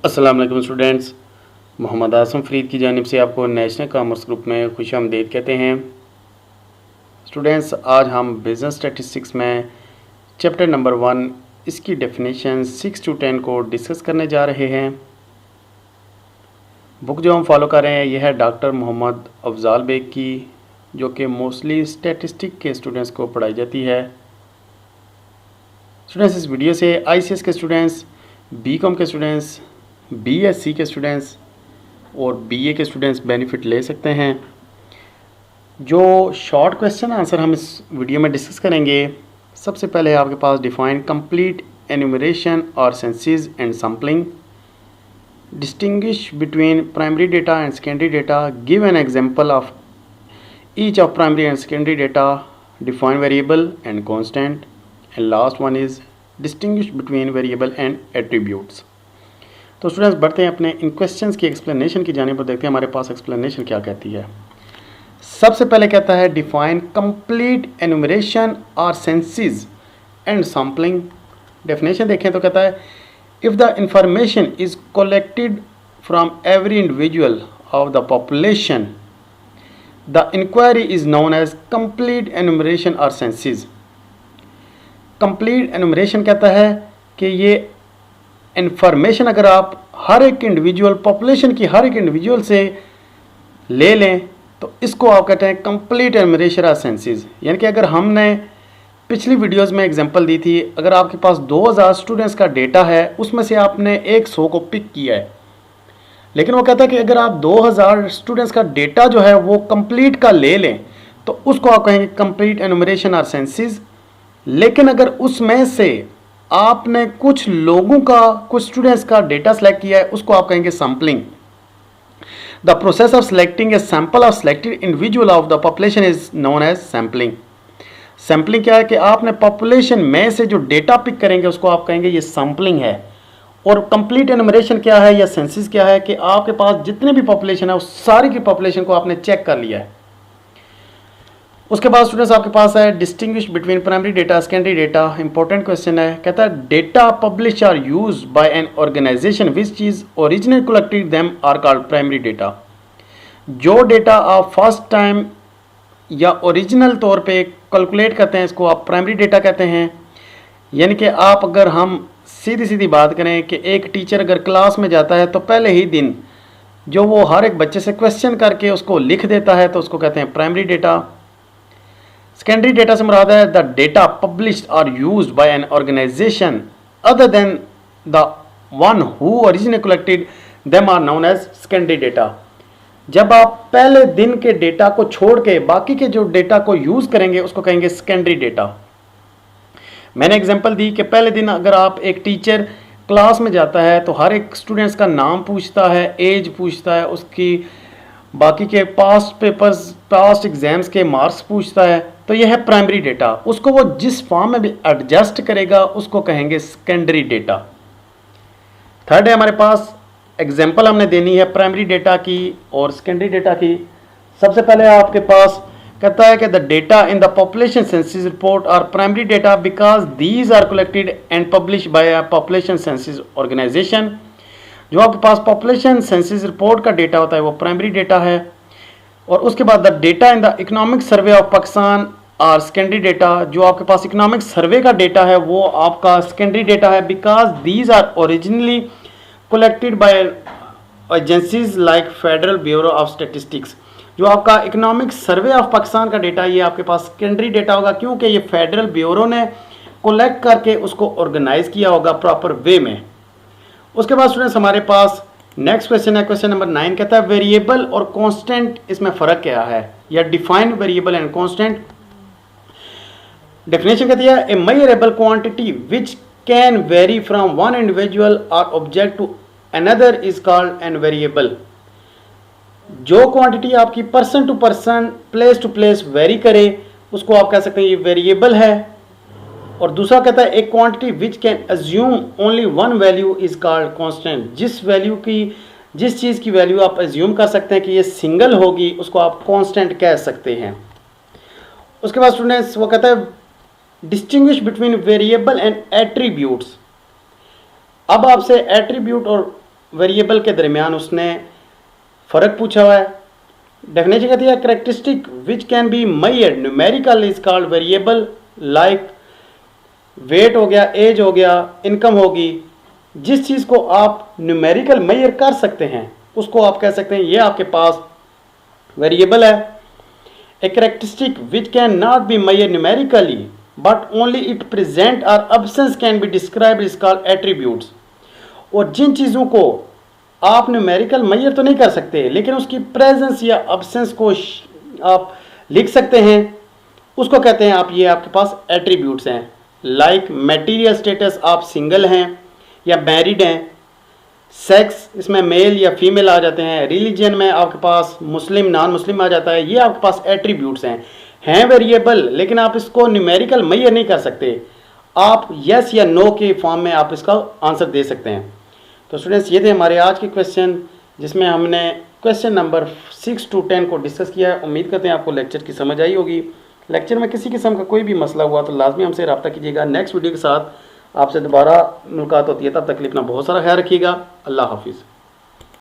अस्सलाम वालेकुम स्टूडेंट्स, मोहम्मद आसम फरीद की जानिब से आपको नेशनल कॉमर्स ग्रुप में खुशामदीद कहते हैं। स्टूडेंट्स, आज हम बिज़नेस स्टैटिस्टिक्स में चैप्टर नंबर 1 इसकी डेफिनेशन 6 to 10 को डिस्कस करने जा रहे हैं। बुक जो हम फॉलो कर रहे हैं यह है डॉक्टर मोहम्मद अफजाल बेग की, जो कि मोस्टली स्टैटिस्टिक के स्टूडेंट्स को पढ़ाई जाती है। स्टूडेंट्स, इस वीडियो से ICS के स्टूडेंट्स, BCom के स्टूडेंट्स, BSc के स्टूडेंट्स और BA के स्टूडेंट्स बेनिफिट ले सकते हैं। जो शॉर्ट क्वेश्चन आंसर हम इस वीडियो में डिस्कस करेंगे, सबसे पहले आपके पास डिफाइन कंप्लीट एन्यूमरेशन और census and sampling, distinguish between primary data and secondary data, give an example of each of primary and secondary data, define variable and constant, and last one is distinguish between variable and attributes. तो students, बढ़ते हैं अपने इन questions की explanation की जाने पर। देखते हैं हमारे पास एक्सप्लेनेशन क्या कहती है। सबसे पहले कहता है डिफाइन कंप्लीट एन्यूमरेशन और सेंसेस एंड सैम्पलिंग। डेफिनेशन देखें तो कहता है if the information is collected from every individual of the population, the inquiry is known as complete enumeration और सेंसेस। कंप्लीट एन्यूमरेशन कहता है कि ये इंफॉर्मेशन अगर आप हर एक इंडिविजुअल पॉपुलेशन की हर एक इंडिविजुअल से ले लें तो इसको आप कहते हैं कंप्लीट एन्यूमरेशन ऑफ सेंसेस। यानी कि अगर हमने पिछली वीडियोस में एग्जांपल दी थी, अगर आपके पास 2000 स्टूडेंट्स का डेटा है, उसमें से आपने 100 को पिक किया है, लेकिन वो कहता है कि अगर आप 2000 स्टूडेंट्स का डेटा जो है वो कंप्लीट का ले लें तो उसको आप कहेंगे कंप्लीट एन्यूमरेशन और सेंसेस। लेकिन अगर उसमें से आपने कुछ लोगों का, कुछ स्टूडेंट्स का डेटा सेलेक्ट किया है, उसको आप कहेंगे sampling. The process of selecting a sample of selected individual of the population is known as sampling. Sampling क्या है कि आपने पॉपुलेशन में से जो डेटा पिक करेंगे उसको आप कहेंगे ये सैम्पलिंग है। और कंप्लीट एन्यूमरेशन क्या है या सेंसस क्या है कि आपके पास जितने भी पॉपुलेशन है उस सारी की पॉपुलेशन को आपने चेक कर लिया है। उसके बाद स्टूडेंट्स आपके पास है distinguish between primary data secondary data. Important question है, कहता है data publish are use by an organisation which is original collected them are called primary data. जो डेटा आप फर्स्ट टाइम या ओरिजिनल तौर पे कैलकुलेट करते हैं इसको आप प्राइमरी डेटा कहते हैं। यानी कि आप, अगर हम सीधी सीधी बात करें कि एक टीचर अगर क्लास में जाता है तो पहले ही दिन जो वो हर एक बच्चे से क्वेश्चन करके उसको लिख देता है तो उसको कहते हैं प्राइमरी डेटा। सेकेंडरी डेटा से मुराद है द डेटा पब्लिश्ड और used by an organisation other than the one who originally collected them are known as secondary data. जब आप पहले दिन के डेटा को छोड़ के बाकी के जो डेटा को यूज करेंगे उसको कहेंगे सेकेंडरी डेटा। मैंने एग्जांपल दी कि पहले दिन अगर आप, एक टीचर क्लास में जाता है तो हर एक स्टूडेंट्स का नाम पूछता है, एज पूछता है, उसकी बाकी के पास्ट पेपर्स, पास्ट एग्जाम्स के मार्क्स पूछता है, तो यह है प्राइमरी डेटा। उसको वो जिस फॉर्म में भी एडजस्ट करेगा उसको कहेंगे सेकेंडरी डेटा। थर्ड है हमारे पास एग्जांपल हमने देनी है प्राइमरी डेटा की और सेकेंडरी डेटा की। सबसे पहले आपके पास कहता है कि the data in the population census report are primary data because these are collected and publish by a population census organisation. जो आपके पास पॉपुलेशन सेंसस रिपोर्ट का डेटा होता है वो प्राइमरी डेटा है। और उसके बाद the data in the economic survey of Pakistan और सेकेंडरी डेटा, जो आपके पास इकोनॉमिक सर्वे का डेटा है वो आपका सेकेंडरी डेटा है because these are originally collected by agencies like Federal Bureau of Statistics. जो आपका इकोनॉमिक सर्वे ऑफ पाकिस्तान का डेटा ये आपके पास सेकेंडरी डेटा होगा, क्योंकि ये फेडरल ब्यूरो ने कलेक्ट करके उसको ऑर्गेनाइज किया होगा प्रॉपर वे में। उसके बाद स्टूडेंट्स हमारे पास नेक्स्ट क्वेश्चन है, क्वेश्चन नंबर 9। कहता है वेरिएबल और कांस्टेंट, इसमें फ़र्क क्या है, या define variable and constant. Definition कहती है a measurable quantity which can vary from one individual or object to another is called an variable. जो क्वांटिटी आपकी person to person, place to place vary करे उसको आप कह सकते हैं ये वेरिएबल है। और दूसरा कहता है एक quantity which can assume only one value is called constant. जिस वैल्यू की, जिस चीज़ की वैल्यू आप अज्यूम कर सकते हैं कि ये सिंगल होगी उसको आप कांस्टेंट कह सकते हैं। उसके बाद स्टूडेंट्स वो कहता है distinguish between variable and attributes. अब आपसे एट्रीब्यूट और वेरिएबल के दरमियान उसने फ़र्क पूछा हुआ है। डेफिनेशन कहती है characteristic which can be measured numerical is called variable, like weight हो गया, एज हो गया, इनकम होगी। जिस चीज़ को आप न्यूमेरिकल मेजर कर सकते हैं उसको आप कह सकते हैं ये आपके पास वेरिएबल है। A characteristic which can not be measure numerically but only it present or absence can be describe is called attributes. और जिन चीज़ों को आप न्यूमेरिकल मेजर तो नहीं कर सकते लेकिन उसकी प्रेजेंस या अब्सेंस को आप लिख सकते हैं, उसको कहते हैं आप, ये आपके पास एट्रीब्यूट्स हैं। लाइक मैटीरियल स्टेटस, आप सिंगल हैं या मैरिड हैं। सेक्स, इसमें मेल या फीमेल आ जाते हैं। रिलीजन में आपके पास मुस्लिम, नॉन मुस्लिम आ जाता है। ये आपके पास एट्रीब्यूट्स हैं वेरिएबल, लेकिन आप इसको न्यूमेरिकल मेजर नहीं कर सकते। आप यस या नो के फॉर्म में आप इसका आंसर दे सकते हैं। तो स्टूडेंट्स, ये थे हमारे आज के क्वेश्चन जिसमें हमने क्वेश्चन नंबर 6 to 10 को डिस्कस किया है। उम्मीद करते हैं आपको लेक्चर की समझ आई होगी। लेक्चर में किसी किस्म का कोई भी मसला हुआ तो लाजमी हमसे रब्ता कीजिएगा। नेक्स्ट वीडियो के साथ आपसे दोबारा मुलाकात होती है, तब तक के लिए अपना बहुत सारा ख्याल रखिएगा। अल्लाह हाफिज़।